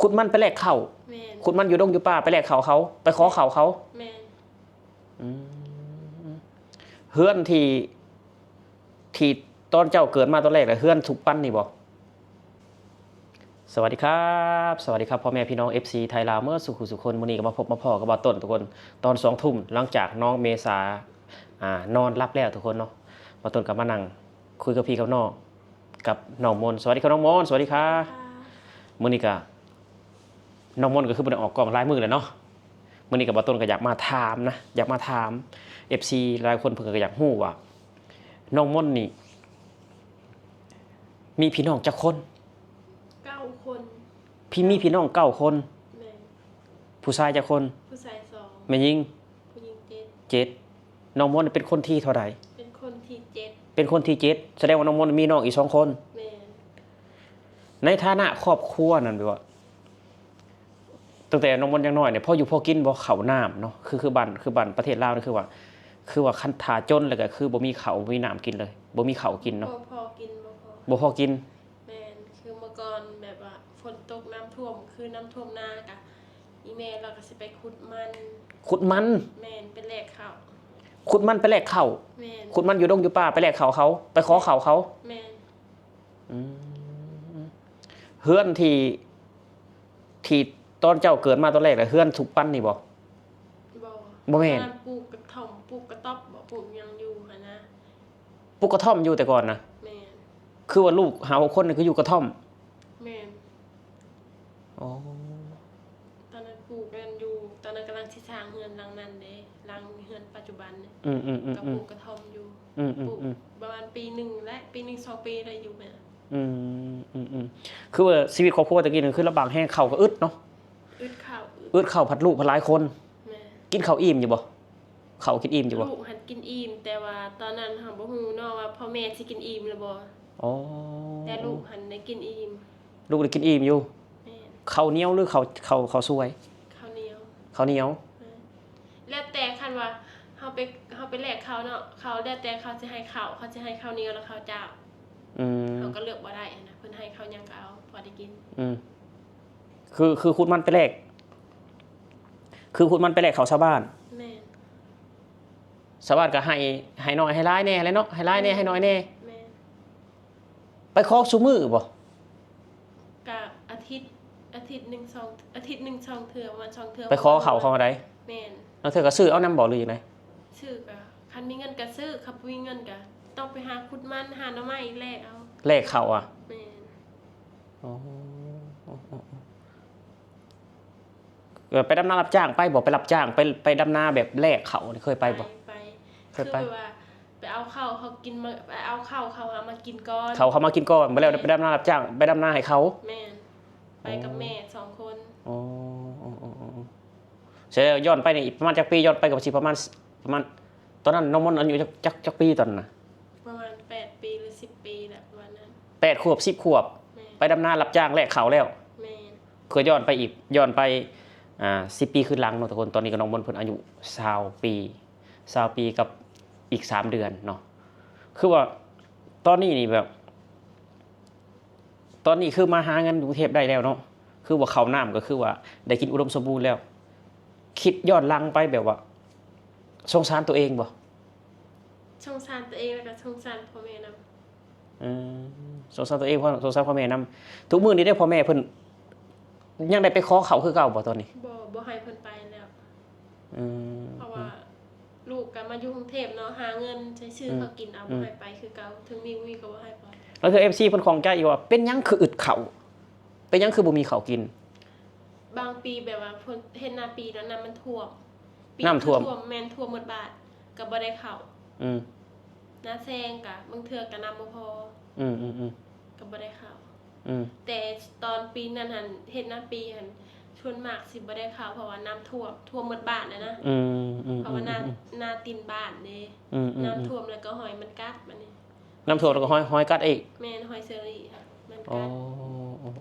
ขุดมันไปแลกข้าวขุดมันอยู่ดงอยู่ป่าไปแลกข้าวเขาไปขอข้าวเขาเฮือนที่ตอนเจ้าเกิดมาตอนแรกเลยเฮือนถูกปั้นนี่บ่สวัสดีครับสวัสดีครับพ่อแม่พี่น้อง FC ไทยลาวเมื่อสุขคนมื้อนี้ก็มาพบมาพ่อกับบ่าวต้นทุกคนตอน20:00 นหลังจากน้องเมษานอนรับแล้วทุกคนเนาะบ่าวต้นก็มานั่งคุยกับพี่กับน้องกับน้องมนสวัสดีครับน้องมนสวัสดีครับมื้อนี้ก็น้องมนก็คือบ่ได้ออกกล้องหลายมื้อแล้วเนาะมื้อนี้ก็บ่าวต้นก็อยากมาถามนะอยากมาถาม FC หลายคนเพิ่นก็อยากฮู้ว่าน้องมนนี่มีพี่น้องจักคนคนพี่มีพี่น้อง9 คนผู้ชายจักคนผู้ชาย2แม่ยิงผู้หญิง7น้องมนเป็นคนที่เท่าไหร่เป็นคนที่7เป็นคนที่7แสดงว่าน้องมนมีน้องอีก2 คนในฐานะครอบครัวนั่นแบบว่าตั้งแต่น้องมนยังน้อยเนี่ยพ่ออยู่พ่อกินบ่ข้าวน้ำเนาะคือบ้านประเทศลาวนี่คือว่าคันถาจนแล้วก็คือบ่มีข้าวบ่มีน้ำกินเลยบ่มีข้าวกินเนาะบ่พอกินบ่พอกินแม่นคือเมื่อก่อนแบบว่าฝนตกน้ำท่วมคือน้ำท่วมนากะอีแม่เราก็สิไปขุดมันแม่นไปแลกข้าวขุดมันไปแลกข้าวแม่นขุดมันอยู่ดงอยู่ป่าไปแลกข้าวเขาไปขอข้าวเขาแม่นเฮือนที่ตอนเจ้าเกิดมาตอนแรกเลยเฮือนถูกปั้นนี่บ่บ่แม่นปลูกกระท่อมปลูกกระต๊อบบ่ปลูกยังอยู่หั่นนะปลูกกระท่อมอยู่แต่ก่อนนะแม่นคือว่าลูกหา6 คนนี่คืออยู่กระท่อมแม่นอ๋อตอนนั้นปลูกกันอยู่ตอนนั้นกำลังสิสร้างเฮือนหลังนั้นเด้หลังเฮือนปัจจุบันเนี่ยก็ปลูกกระท่อมอยู่ปลูกประมาณปี1และปี1 2ปีได้อยู่แม่คือว่าชีวิตครอบครัวตะกี้นึงคือลำบากแห้งข้าวก็อึดเนาะอึดข้าวผัดลูกผัดหลายคนกินข้าวอิ่มอยู่บ่ข้าวกินอิ่มอยู่บ่ลูกหัดกินอิ่มแต่ว่าตอนนั้นเฮาบ่ฮู้เนาะว่าพ่อแม่สิกินอิ่มหรือบ่อ๋อแต่ลูกหันได้กินอิ่มลูกได้กินอิ่มอยู่ข้าวเหนียวหรือข้าวสวยข้าวเหนียวแล้วแต่คันว่าเฮาไปแลกข้าวเนาะเขาแล้วแต่เขาสิให้ข้าวเขาสิให้ข้าวเหนียวแล้วข้าวเจ้าเขาก็เลือกบ่ได้นะเพิ่นให้ข้าวหยังก็เอาพอได้กินคือขุดมันไปแลกข้าวชาวบ้านแม่ชาวบ้านก็ให้น้อยให้หลายแน่เลยเนาะให้หลายแน่ให้น้อยแน่แม่ไปขอซุมื้อบ่ก็อาทิตย์1 2อาทิตย์1 2เทื่อวัน2เทื่อไปขอข้าวเขาได้แม่นแล้วเธอก็ซื้อเอานำบ่หรือจังได๋ซื้อก็คันมีเงินก็ซื้อคันบ่มีเงินก็ต้องไปหาขุดมันหาหน่อไม้แลกเอาแลกข้าวอ่ะแม่นอ๋อไปดำนารับจ้างไปบ่ไปรับจ้างไปดำนาแบบแลกเขาเคยไปบ่คือว่าไปเอาข้าวเขากินมาไปเอาข้าวเขามากินก่อนเขามากินก่อนบ่แล้วไปดำนารับจ้างไปดำนาให้เขาแม่นไปกับแม่2 คนอ๋อเสร็จย้อนไปนี่ประมาณจักปีย้อนไปก็สิประมาณตอนนั้นน้องมนต์อายุจักปีตอนนั้นน่ะประมาณ8 ปีหรือ10 ปีแหละประมาณนั้น8 ขวบ10 ขวบไปดำนารับจ้างแลกเขาแล้วแม่นเคยย้อนไป10 ปีขึ้นหลังเนาะทุกคนตอนนี้ก็น้องมนต์เพิ่นอายุ20 ปีกับอีก3 เดือนเนาะคือว่าตอนนี้นี่แบบตอนนี้คือมาหาเงินกรุงเทพได้แล้วเนาะคือว่าข้าวน้ำก็คือว่าได้กินอุดมสมบูรณ์แล้วคิดย้อนหลังไปแบบว่าสงสารตัวเองบ่สงสารตัวเองแล้วก็สงสารพ่อแม่นำสงสารตัวเองเพราะสงสารพ่อแม่นำทุกมื้อนี้ได้พ่อแม่เพิ่นยังได้ไปขอเขาคือเก่าบ่ตอนนี้บ่ให้เพิ่นไปแล้วเพราะว่าลูกก็มาอยู่กรุงเทพเนาะหาเงินใช้ซื้อเขากินเอาบ่ให้ไปคือเก่าถึงมีก็บ่ให้ไปแล้วคือ FC เพิ่นของใจอยู่ว่าเป็นหยังคืออึดข้าวเป็นหยังคือบ่มีข้าวกินบางปีแบบว่าเพิ่นเฮ็ดนาปีแล้วน้ำมันท่วมน้ำท่วมแม่นท่วมหมดบาทก็บ่ได้ข้าวนาแซงก็บางเทื่อก็น้ำบ่พอก็บ่ได้ข้าวแต่ตอนปีนั้นหั่นเฮ็ดนาปีหั่นชวนมากสิบ่ได้ข้าวเพราะว่าน้ำท่วมหมดบ้านนะเพราะว่านาตีนบ้านเด้น้ำท่วมแล้วก็หอยมันกัดบัดนี้น้ำท่วมแล้วก็หอยกัดอีกแม่นหอยเชอรี่มันกัด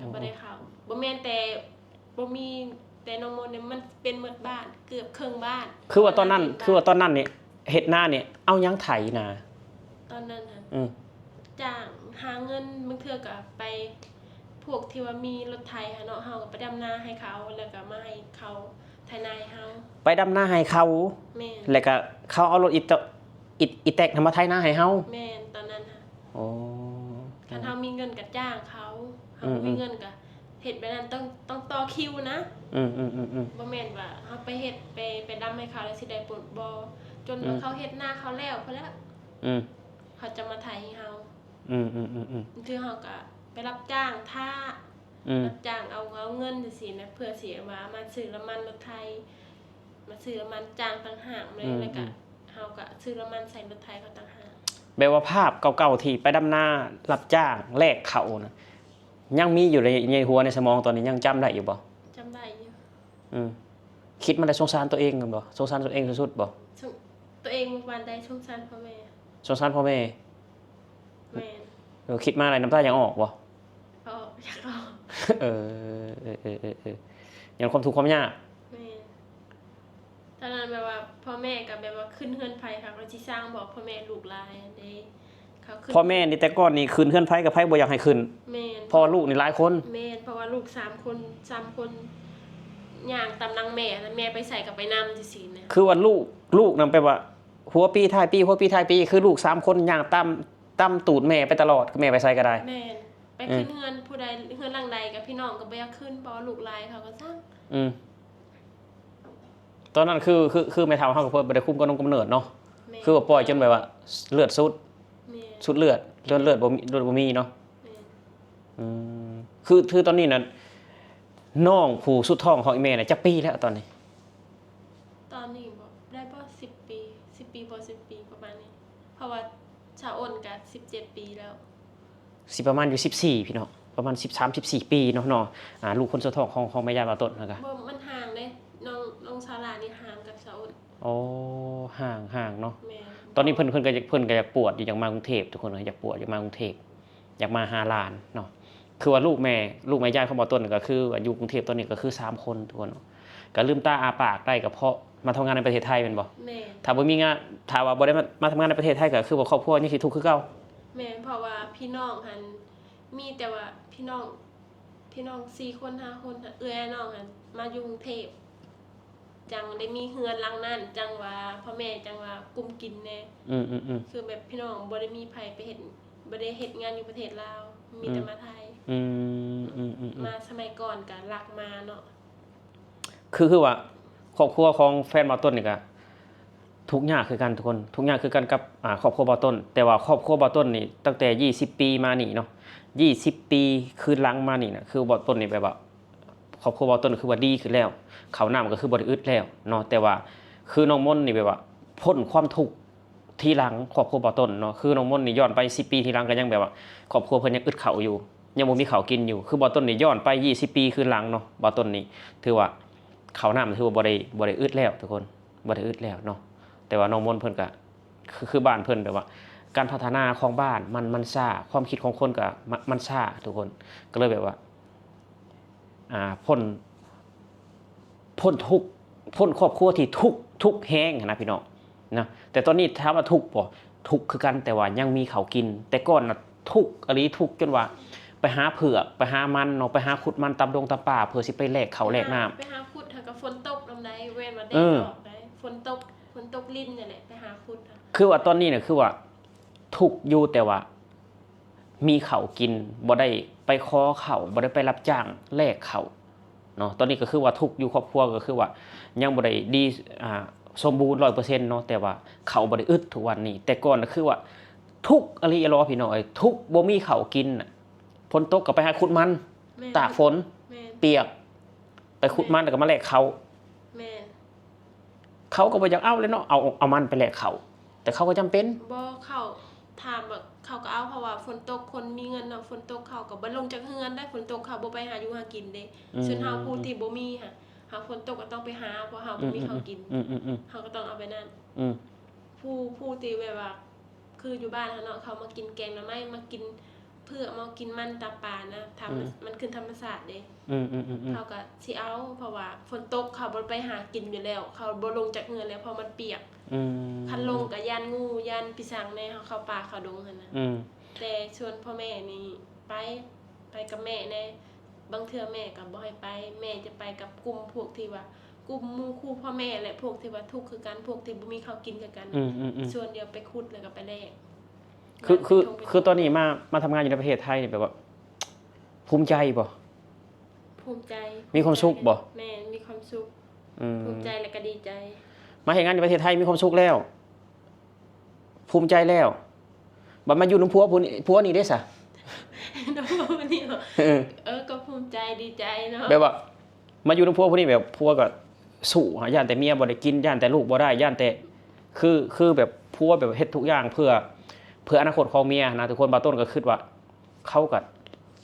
ก็บ่ได้ข้าวบ่แม่นแต่บ่มีแต่น้องมนต์เนี่ยมันเป็นหมดบ้านเกือบครึ่งบ้านคือว่าตอนนั้นนี่เฮ็ดนาเนี่ยเอาหยังไถนาตอนนั้นน่ะจ้างหาเงินบางเทื่อก็ไป พวกที่ว่ามีรถไถเนาะเฮาก็ไปดำนาให้เขาแล้วก็มาให้เขาไถนาให้เฮาไปดำนาให้เขาแม่นแล้วก็เขาเอารถอีแตกนำมาไถนาให้เฮาแม่นตอนนั้นค่ะอ๋อคันเฮามีเงินก็จ้างเขาเฮาบ่มีเงินก็เฮ็ดแบบนั้นต้องต่อคิวนะบ่แม่นว่าเฮาไปเฮ็ดไปดำให้เขาแล้วสิได้ผลบ่จนว่าเขาเฮ็ดนาเขาแล้วพอแล้วเขาจะมาไถให้เฮาคือเฮาก็ไปรับจ้างท่ารับจ้างเอาเงินจังซี่นะเพื่อสิว่ามาซื้อน้ำมันรถไถมาซื้อน้ำมันจ้างต่างหากเลยแล้วก็เฮาก็ซื้อน้ำมันใส่รถไถเขาต่างหากแปลว่าภาพเก่าๆที่ไปดำนารับจ้างแลกเขานะยังมีอยู่ในหัวในสมองตอนนี้ยังจำได้อยู่บ่จำได้อยู่คิดมันได้สงสารตัวเองกันบ่สงสารตัวเองสุดๆบ่ตัวเองวันใดสงสารพ่อแม่สงสารพ่อแม่แม่คิดมาอะไรน้ำตายังออกบ่อยากออกยังความทุกข์ความยากแม่ตอนนั้นแบบว่าพ่อแม่ก็แบบว่าขึ้นเฮือนไผค่ะเขาสิสร้างบอกพ่อแม่ลูกหลายอันเด้เขาขึ้นพ่อแม่นี่แต่ก่อนนี่คืนเฮือนไผกับไผบ่อยากให้ขึ้นแม่นเพราะลูกนี่หลายคนแม่นเพราะว่าลูก3คนย่างตามนางแม่แล้วแม่ไปใส่กับไปนำจังซี่นะคือว่าลูกนำไปว่าหัวปีท้ายปีหัวปีท้ายปีคือลูก3คนย่างตามตูดแม่ไปตลอดแม่ไปใส่ก็ได้แม่นไปขึ้นเฮือนผู้ใดเฮือนหลังใดกับพี่น้องก็บ่อยากขึ้นเพราะลูกหลายเขาก็ซังตอนนั้นคือแม่เฒ่าเฮาก็เพิ่นบ่ได้คุมกำเนิดเนาะคือว่าปล่อยจนแบบว่าเลือดสุดเลือดบ่มีเนาะคือตอนนี้น่ะน้องผู้สุดท้องของอีแม่น่ะจักปีแล้วตอนนี้บ่ได้บ่10 ปี10 ปีบ่10 ปีประมาณนี้เพราะว่าชาอ้นก็17 ปีแล้วสิประมาณอยู่14พี่น้องประมาณ13-14 ปีเนาะลูกคนสุดท้องของแม่ย่าบ่ต้นนะครับบ่มันห่างเด้น้องซาร่านี่ห่างกับชาอ้นอ๋อห่างเนาะตอนนี้เพิ่นก็อยากปวดอยากมากรุงเทพทุกคนอยากปวดอยากมากรุงเทพอยากมาหาหลานเนาะคือว่าลูกแม่ย่าของบ่ต้นก็คืออยู่กรุงเทพตอนนี้ก็คือ3คนทุกคนก็ลืมตาอาปากได้ก็เพราะมาทำงานในประเทศไทยแม่นบ่แม่ถ้าบ่มีงานถ้าว่าบ่ได้มาทำงานในประเทศไทยก็คือว่าครอบครัวยังสิทุกข์คือเก่าแม่เพราะว่าพี่น้องหั่นมีแต่ว่าพี่น้อง4คน5คนเอื้อยน้องหั่นมาอยู่กรุงเทพจังได้มีเฮือนหลังนั้นจังว่าพ่อแม่จังว่ากุมกินแน่คือแบบพี่น้องบ่ได้มีไผไปเฮ็ดบ่ได้เฮ็ดงานอยู่ประเทศลาวมีแต่มาไทยมาสมัยก่อนก็รักมาเนาะคือว่าครอบครัวของแฟนบ่ต้นนี่ก็ทุกข์ยากคือกันทุกคนทุกข์ยากคือกันกับครอบครัวบ่ต้นแต่ว่าครอบครัวบ่ต้นนี่ตั้งแต่20 ปีมานี่เนาะ20 ปีคืนหลังมานี่น่ะคือบ่ต้นนี่แบบว่าครอบครัวบ่ต้นคือว่าดีขึ้นแล้วข้าวน้ำก็คือบ่ได้อึดแล้วเนาะแต่ว่าคือน้องมนต์นี่แบบว่าพ้นความทุกข์ทีหลังครอบครัวบ่ต้นเนาะคือน้องมนต์นี่ย้อนไป10 ปีทีหลังก็ยังแบบว่าครอบครัวเพิ่นยังอึดข้าวอยู่ยังบ่มีข้าวกินอยู่คือบ่ต้นนี่ย้อนไป20 ปีคืนหลังเนาะบ่ต้นนี่ถือว่าข้าวน้ำถือว่าบ่ได้อึดแล้วทุกคนบ่ได้อึดแล้วเนาะแต่ว่าน้องมนต์เพิ่นก็คือบ้านเพิ่นแบบว่าการพัฒนาของบ้านมันช้าความคิดของคนก็มันช้าทุกคนก็เลยแบบว่าพ้นทุกข์พ้นครอบครัวที่ทุกข์แห้งนะพี่น้องนะแต่ตอนนี้ถามว่าทุกข์บ่ทุกข์คือกันแต่ว่ายังมีข้าวกินแต่ก่อนน่ะทุกข์อีหลีทุกข์จนว่าไปหาเผือกไปหามันเนาะไปหาขุดมันตามดงตามป่าเพื่อสิไปแลกข้าวแลกน้ำไปหาขุดถ้าก็ฝนตกนำใดเว้นว่าแดดออกได้ฝนตกลิ้นนี่แหละไปหาขุดคือว่าตอนนี้น่ะคือว่าทุกข์อยู่แต่ว่ามีข้าวกินบ่ได้ไปขอข้าวบ่ได้ไปรับจ้างแลกข้าวเนาะตอนนี้ก็คือว่าทุกอยู่ครอบครัวก็คือว่ายังบ่ได้ดีสมบูรณ์ 100% เนาะแต่ว่าเขาบ่ได้อึดทุกวันนี้แต่ก่อนก็คือว่าทุกอริยรอพี่น้องทุกบ่มีข้าวกินน่ะฝนตกก็ไปหาขุดมันตากฝนเปียกไปขุดมันแล้วก็มาแลกเขาเขาก็บ่อยากเอาเลยเนาะเอามันไปแลกเขาแต่เขาก็จำเป็นบ่เขาถามว่าเขาก็เอาเพราะว่าฝนตกคนมีเงินเนาะฝนตกเขาก็บ่ลงจากเฮือนได้ฝนตกเขาบ่ไปหาอยู่หากินเด้ส่วนเฮาผู้ที่บ่มีค่ะหาฝนตกก็ต้องไปหาเพราะเฮาบ่มีข้าวกินเฮาก็ต้องเอาไปนั่นผู้ที่แบบว่าคืออยู่บ้านเนาะเขามากินแกงหน่อไม้มากินเพื่อมากินมันตาปลานะทำมันคือธรรมชาติเด้เขาก็สิเอาเพราะว่าฝนตกเขาบ่ไปหากินอยู่แล้วเขาบ่ลงจากเฮือนแล้วเพราะมันเปียกคันลงก็ย่านงูย่านปีศาจในเข้าป่าเข้าดงหั่นน่ะแต่ชวนพ่อแม่นี่ไป ไปกับแม่แน่บางเทื่อแม่ก็บ่ให้ไปแม่จะไปกับกลุ่มพวกที่ว่ากลุ่มหมู่คู่พ่อแม่และพวกที่ว่าทุกข์คือกันพวกที่บ่มีข้าวกินคือกันส่วนเดียวไปขุดแล้วก็ไปแลกคือตอนนี้มาทำงานอยู่ในประเทศไทยนี่แบบว่าภูมิใจบ่ภูมิใจมีความสุขบ่แม่มีความสุขภูมิใจและก็ดีใจมาเฮ็ดงานในประเทศไทยมีความสุขแล้วภูมิใจแล้วบัดมาอยู่นำผัวนี่ได้ซะน้องวันนี้ก็ภูมิใจดีใจเนาะแบบว่ามาอยู่นำผัวผู้นี้แบบผัวก็สู้ย่านแต่เมียบ่ได้กินย่านแต่ลูกบ่ได้ย่านแต่คือแบบผัวแบบเฮ็ดทุกอย่างเพื่ออนาคตของเมียนะทุกคนบางต้นก็คิดว่าเขาก็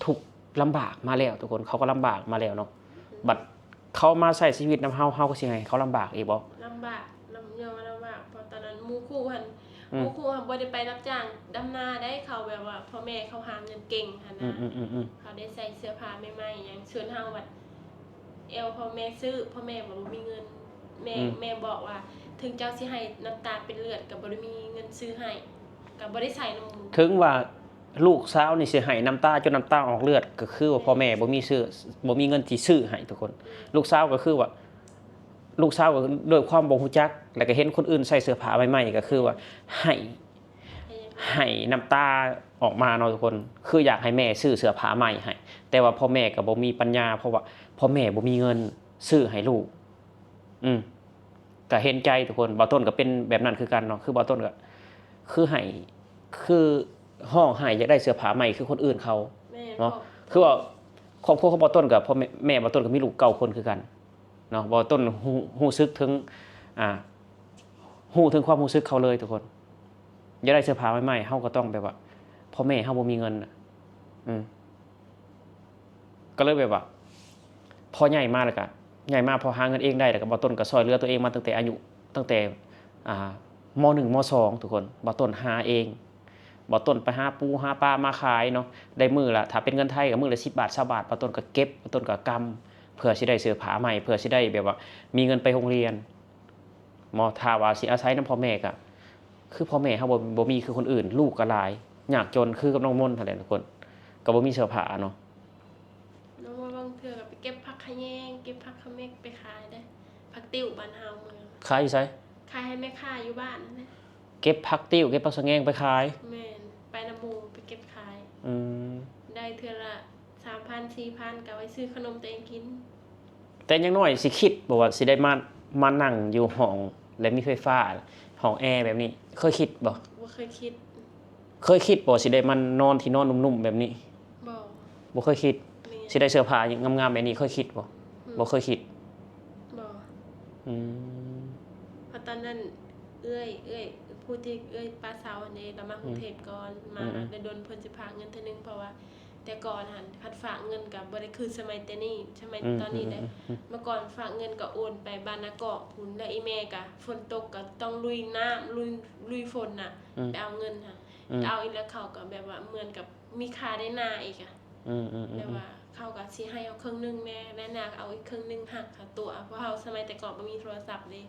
ทุกข์ลำบากมาแล้วทุกคนเขาก็ลำบากมาแล้วเนาะบัดเขามาใช้ชีวิตนำเฮาก็สิให้เขาลำบากอีกบ่ลำบากลำบากเพราะตอนนั้นหมู่คู่หันบ่ได้ไปรับจ้างดำนาได้เขาแบบว่าพ่อแม่เขาหาเงินเก่งหั่นนะเขาได้ใส่เสื้อผ้าใหม่ๆอย่างส่วนเฮาบัดพ่อแม่ซื้อพ่อแม่บ่มีเงินแม่บอกว่าถึงเจ้าสิให้น้ำตาเป็นเลือดก็บ่ได้มีเงินซื้อให้ก็บ่ได้ใส่นมถึงว่าลูกสาวนี่สิให้น้ำตาจนน้ำตาออกเลือดก็คือว่าพ่อแม่บ่มีเงินที่ซื้อให้ทุกคนลูกสาวก็คือว่าลูกสาวก็ด้วยความบ่ฮู้จักแล้วก็เห็นคนอื่นใส่เสื้อผ้าใหม่ๆก็คือว่าให้น้ำตาออกมาเนาะทุกคนคืออยากให้แม่ซื้อเสื้อผ้าใหม่ให้แต่ว่าพ่อแม่ก็บ่มีปัญญาเพราะว่าพ่อแม่บ่มีเงินซื้อให้ลูกก็เห็นใจทุกคนบ่ต้นก็เป็นแบบนั้นคือกันเนาะคือบ่ต้นก็คือให้คือห้องให้อยากได้เสื้อผ้าใหม่คือคนอื่นเขาเนาะคือว่าครอบครัวของบ่ต้นกับพ่อแม่บ่ต้นก็มีลูก9คนคือกันเนาะบ่ต้นฮู้สึกถึงฮู้ถึงความรู้สึกเขาเลยทุกคนอยากได้เสื้อผ้าใหม่ๆเฮาก็ต้องแบบว่าพ่อแม่เฮาบ่มีเงินก็เลยแบบว่าพอใหญ่มาแล้วก็ใหญ่มาพอหาเงินเองได้แล้วก็บ่ต้นก็ช่วยเหลือตัวเองมาตั้งแต่ม.1 ม.2 ทุกคนบ่ต้นหาเองบ่ต้นไปหาปูหาปลามาขายเนาะได้มื้อละถ้าเป็นเงินไทยก็มื้อละ10 บาท 20 บาทบ่ต้นก็เก็บบ่ต้นก็กำเพื่อสิได้เสื้อผ้าใหม่เพื่อสิได้แบบว่ามีเงินไปโรงเรียนถ้าว่าสิอาศัยนำพ่อแม่ก็คือพ่อแม่เฮาบ่มีคือคนอื่นลูกก็หลายยากจนคือกับน้องมนต์นั่นแหละทุกคนก็บ่มีเสื้อผ้าเนาะน้องว่าบางเทื่อก็ไปเก็บผักขะแยงเก็บผักขะเม็กไปขายได้ผักติ้วบ้านเฮาเมืองขายอยู่ไสขายให้แม่ค้าอยู่บ้านนั่นแหละเก็บผักติ้วเก็บผักสะแงงไปขายแม่นไปน้ำหมู่ไปเก็บขายได้เทื่อละ 3,000 4,000 ก็ไว้ซื้อขนมตัวเองกินแต่อย่างน้อยสิคิดบ่ว่าสิได้มานั่งอยู่ห้องและมีไฟฟ้าห้องแอร์แบบนี้เคยคิดบ่เคยคิดบ่สิได้มันนอนที่นอนนุ่มๆแบบนี้บ่เคยคิดสิได้เสื้อผ้างามๆแบบนี้เคยคิดบ่เคยคิดบ่เพราะตอนนั้นเอื้อยผู้ที่ป้าสาวอันนี้เรามากรุงเทพก่อนมาได้โดนเพิ่นสิพาเงินเทื่อนึงเพราะว่าแต่ก่อนหันคัดฝากเงินก็บ่ได้คือสมัยแต่นี้สมัยตอนนี้ได้เมื่อก่อนฝากเงินก็โอนไปบ้านนากอกพุ่นแล้วอีแม่ก็ฝนตกก็ต้องลุยน้ำลุยฝนน่ะไปเอาเงินค่ะเอาอีกแล้วเขาก็แบบว่าเหมือนกับมีค่าได้นาอีกอ่ะแบบว่าเขาก็สิให้เอาครึ่งนึงแน่นาก็เอาอีกครึ่งนึงหักค่าตัวเพราะเฮาสมัยแต่ก่อนบ่มีโทรศัพท์เลย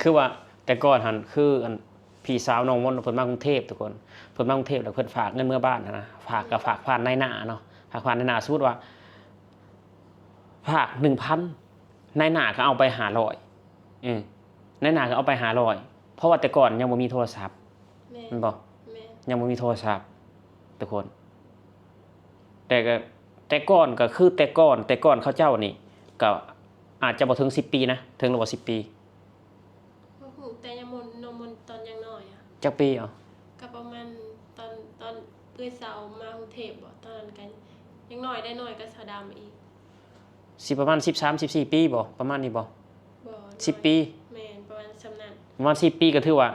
คือว่าแต่ก่อนหันคือพี่สาวน้องมนต์เพิ่นมากรุงเทพทุกคนเพิ่นมากรุงเทพแล้วเพิ่นฝากเงินเมื่อบ้านนะฝากผ่านนายหน้าเนาะฝากผ่านนายหน้าสมมุติว่าฝาก 1,000 นายหน้าก็เอาไป500นายหน้าก็เอาไป500เพราะว่าแต่ก่อนยังบ่มีโทรศัพท์แม่นบ่ยังบ่มีโทรศัพท์ทุกคนแต่ก่อนก็คือแต่ก่อนเขาเจ้านี่ก็อาจจะบ่ถึง10 ปีนะถึงหรือว่า10 ปีแต่ยังนมนตอนยังน้อยอ่ะจักปีอ่ะก็ประมาณตอนเอื้อยสาวมากรุงเทพบ่ตอนนั้นกันยังน้อยได้น้อยก็สาวดำอีกสิประมาณ13 14 ปีบ่ประมาณนี้บ่10 ปีแม่นประมาณสำนั้นประมาณ10 ปีก็ถือว่า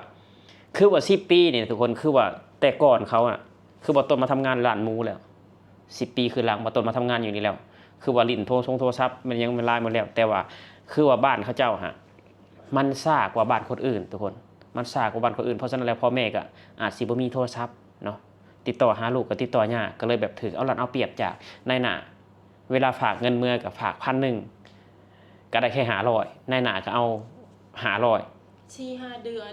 10 ปีนี่ทุกคนคือว่าแต่ก่อนเขาอ่ะคือบ่ต้นมาทำงานร้านหมูแล้ว10 ปีคือหลังบ่ต้นมาทำงานอยู่นี่แล้วคือว่าลิ้นโทรศัพท์มันยังมันลายหมดแล้วแต่ว่าคือว่าบ้านเขาเจ้าฮะมันซ่ากว่าบ้านคนอื่นทุกคนมันซ่ากว่าบ้านคนอื่นเพราะฉะนั้นแล้วพ่อแม่ก็อาจสิบ่มีโทรศัพท์เนาะติดต่อหาลูกก็ติดต่อยากก็เลยแบบถือเอารัดเอาเปรียบจากนายหน้าเวลาฝากเงินเมื่อก็ฝาก 1,000 ก็ได้แค่500นายหน้าก็เอา500 4-5 เดือน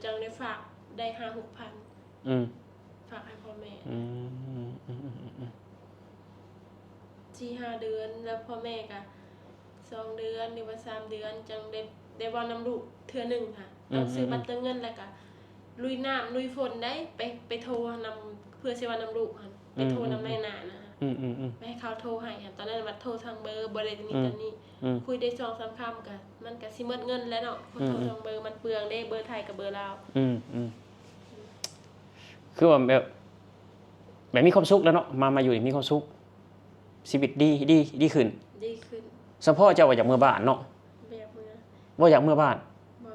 จังได้ฝากได้ 5-6,000ฝากให้พ่อแม่ 4-5 เดือนแล้วพ่อแม่ก็2 เดือนหรือว่า3 เดือนจังได้เว้านำลูกเทื่อหนึงค่ะต้องซื้อบัตรเติมเงินแล้วก็ลุยน้ำลุยฝนได้ไปโทรนำเพื่อสิเว้านำลูกหั่นไปโทรนำนายหน้านะคะไปให้เขาโทรให้ค่ะตอนนั้นบัดโทรทางเบอร์บ่ได้นี่ตอนนี้คุยได้2-3 คำก็มันก็สิหมดเงินแล้วเนาะโทรทางเบอร์มันเปลืองเด้เบอร์ไทยกับเบอร์ลาวคือว่าแบบมีความสุขแล้วเนาะมาอยู่นี่มีความสุขชีวิตดีขึ้นเฉพาะเจ้าว่าอยากเมื่อบ้านเนาะบ่อยากเมื่อบ่อยากเมื่อบ้านบ่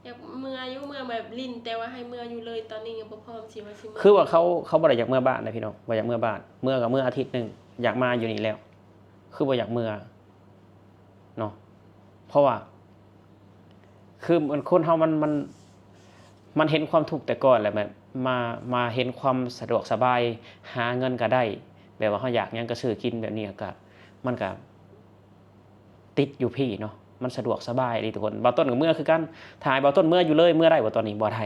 อยากเมื่ออยู่เมื่อแบบลิ้นแต่ว่าให้เมื่ออยู่เลยตอนนี้ยังบ่พร้อมสิว่าสิเมื่อคือว่าเขาบ่ได้อยากเมื่อบ้านนะพี่น้องบ่อยากเมื่อบ้านเมื่อก็เมื่ออาทิตย์นึงอยากมาอยู่นี่แล้วคือบ่อยากเมื่อเนาะเพราะว่าคือมันคนเฮามันเห็นความทุกข์แต่ก่อนแหละแบบมาเห็นความสะดวกสบายหาเงินก็ได้แบบว่าเฮาอยากหยังก็ซื้อกินแบบนี้ก็มันก็ติดอยู่พี่เนาะมันสะดวกสบายดีทุกคนบ่ต้นกับเมื่อคือกันถ่ายบ่ต้นเมื่ออยู่เลยเมื่อได้บ่ตอนนี้บ่ได้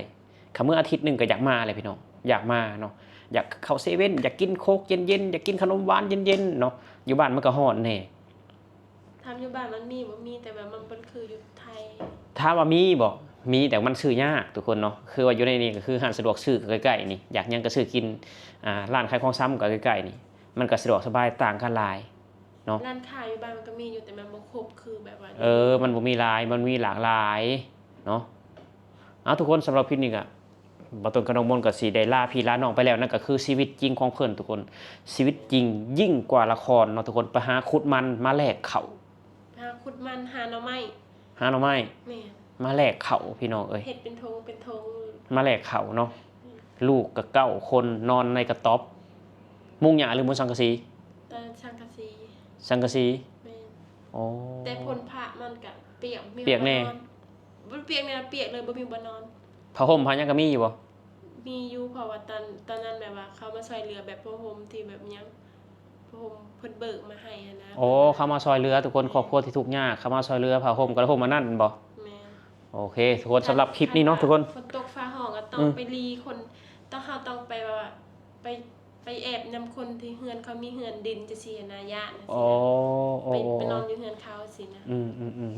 คันเมื่ออาทิตย์นึงก็อยากมาเลยพี่น้องอยากมาเนาะอยากเข้าเซเว่นอยากกินโค้กเย็นๆอยากกินขนมหวานเย็นๆเนาะอยู่บ้านมันก็ร้อนแน่ทำอยู่บ้านมันมีบ่มีแต่แบบมันบ่คืออยู่ไทยถามว่ามีบ่มีแต่มันซื้อยากทุกคนเนาะคือว่าอยู่ในนี้ก็คือร้านสะดวกซื้อใกล้ๆนี่อยากหยังก็ซื้อกินร้านขายของซ้ำก็ใกล้ๆนี่มันก็สะดวกสบายต่างกันหลายเนาะร้านค้าอยู่บ้านมันก็มีอยู่แต่มันบ่ครบคือแบบว่ามันบ่มีหลายมันมีหลากหลายเนาะทุกคนสำหรับคลิปนี้ก็บ่ต้นกับน้องมนต์ก็สิได้ลาพี่ลาน้องไปแล้วนั่นก็คือชีวิตจริงของเพิ่นทุกคนชีวิตจริงยิ่งกว่าละครเนาะทุกคนไปหาขุดมันมาแลกข้าวหาขุดมันหาหน่อไม้แม่มาแลกข้าวพี่น้องเอ้ยเฮ็ดเป็นธงมาแลกข้าวเนาะลูกก็9คนนอนในกระต๊อบมุงหญ้าหรือมุงสังกะสีสังกะสีแม่อ๋อแต่ผลพระมันก็เปียกแน่บ่เปียกแน่เปียกเลยบ่มีบ่นอนผ้าห่มผ้าหยังก็มีอยู่บ่มีอยู่เพราะว่าตอนนั้นแบบว่าเขามาช่วยเหลือแบบผ้าห่มที่แบบหยังผ้าห่มเพิ่นเบิกมาให้นะเขามาช่วยเหลือทุกคนครอบครัวที่ทุกข์ยากเขามาช่วยเหลือผ้าห่มกระห่มมานั่นบ่แม่โอเคทุกคนสำหรับคลิปนี้เนาะทุกคนฝนตกฟ้าห้องก็ต้องไปรีคนต้องไปว่าไปแอบนำคนที่เฮือนเขามีเฮือนดินจะสินะญาติไปนอนอยู่เฮือนเขาสินะ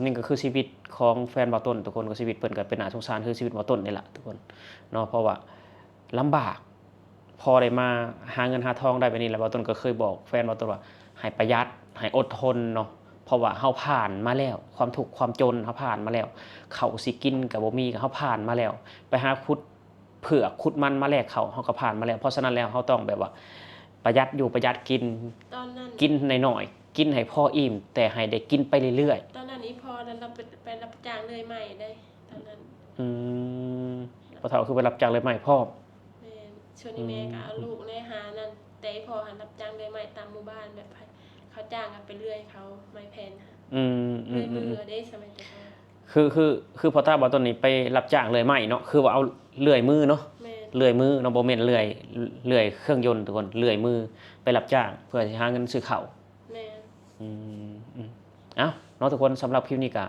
นี่ก็คือชีวิตของแฟนบ่าวต้นทุกคนก็ชีวิตเพิ่นก็เป็นน่าสงสารคือชีวิตบ่าวต้นนี่แหละทุกคนเนาะเพราะว่าลำบากพอได้มาหาเงินหาทองได้แบบนี้แล้วบ่าวต้นก็เคยบอกแฟนบ่าวต้นว่าให้ประหยัดให้อดทนเนาะเพราะว่าเฮาผ่านมาแล้วความทุกข์ความจนเฮาผ่านมาแล้วข้าวสิกินก็บ่มีก็เฮาผ่านมาแล้วไปหาขุดเผือกขุดมันมาแลกข้าวเฮาก็ผ่านมาแล้วเพราะฉะนั้นแล้วเฮาต้องแบบว่าประหยัดอยู่ประหยัดกินตอนนั้นกินน้อยๆกินให้พออิ่มแต่ให้ได้กินไปเรื่อยๆตอนนั้นอีพอนั้นเราไปรับจ้างเลยใหม่ได้ตอนนั้นพอเฒ่าคือไปรับจ้างเลยใหม่พ่อแม่ช่วงนี้แม่ก็เอาลูกในหานั่นแต่พอหันรับจ้างเลยใหม่ตามหมู่บ้านแบบเขาจ้างกันไปเรื่อยเขาไม่แพงค่ะมือได้สมัยแต่คือพอตาบ่ต้นนี้ไปรับจ้างเลยใหม่เนาะคือว่าเอาเลื่อยมือเนาะเลื่อยมือเนาะบ่แม่นเลื่อยเครื่องยนต์ทุกคนเลื่อยมือไปรับจ้างเพื่อสิหาเงินซื้อข้าวแม่เอ้าเนาะทุกคนสำหรับคลิปนี้ก็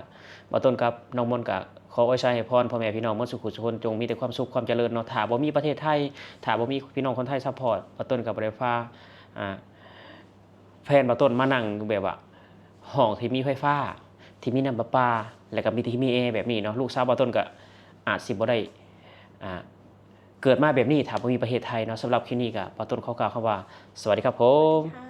บ่ต้นกับน้องมนต์ก็ขออวยชัยให้พรพ่อแม่พี่น้องหมดสุขทุกคนจงมีแต่ความสุขความเจริญเนาะถ้าบ่มีประเทศไทยถ้าบ่มีพี่น้องคนไทยซัพพอร์ตบ่ต้นก็บ่ได้พาแฟนบ่ต้นมานั่งแบบว่าห้องที่มีไฟฟ้าที่มีน้ำประปาแล้วก็มีที่มีแอร์แบบนี้เนาะลูกสาวบ่ต้นก็อาจสิบ่ได้เกิดมาแบบนี้ถ้าบ่มีประเทศไทยเนาะสำหรับคลิปนี้ก็บ่ต้นขอกล่าวคำว่าสวัสดีครับผม